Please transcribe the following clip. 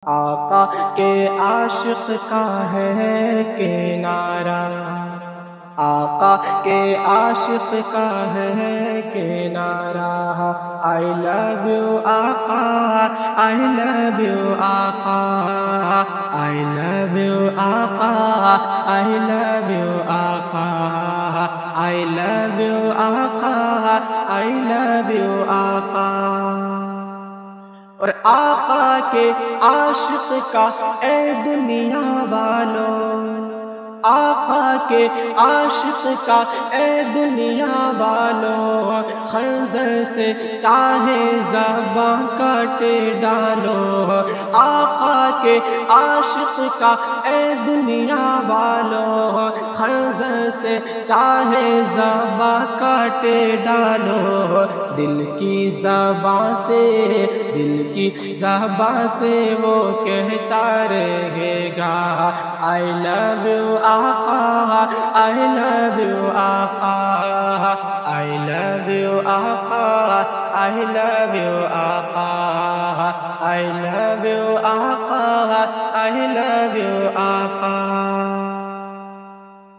آقا کے عاشق کا ہے کنارہ، آقا کے عاشق کا ہے کنارہ۔ I love you آقا، I love you آقا، I love you آقا، I love you آقا، I love you آقا، I love you آقا۔ اور آقا کے عاشق کا اے دنیا والوں، آقا کے عاشق کا اے دنیا والوں، خنجر سے چاہے زباں کاٹے ڈالو۔ آقا کے عاشق کا اے دنیا والوں، خنجر سے چاہے زباں کاٹے ڈالو۔ دل کی زباں سے، دل کی زباں سے وہ کہتا رہے گا I love you آقا، I love you آقا، I love you آقا، I love you آقا، I love you آقا، I love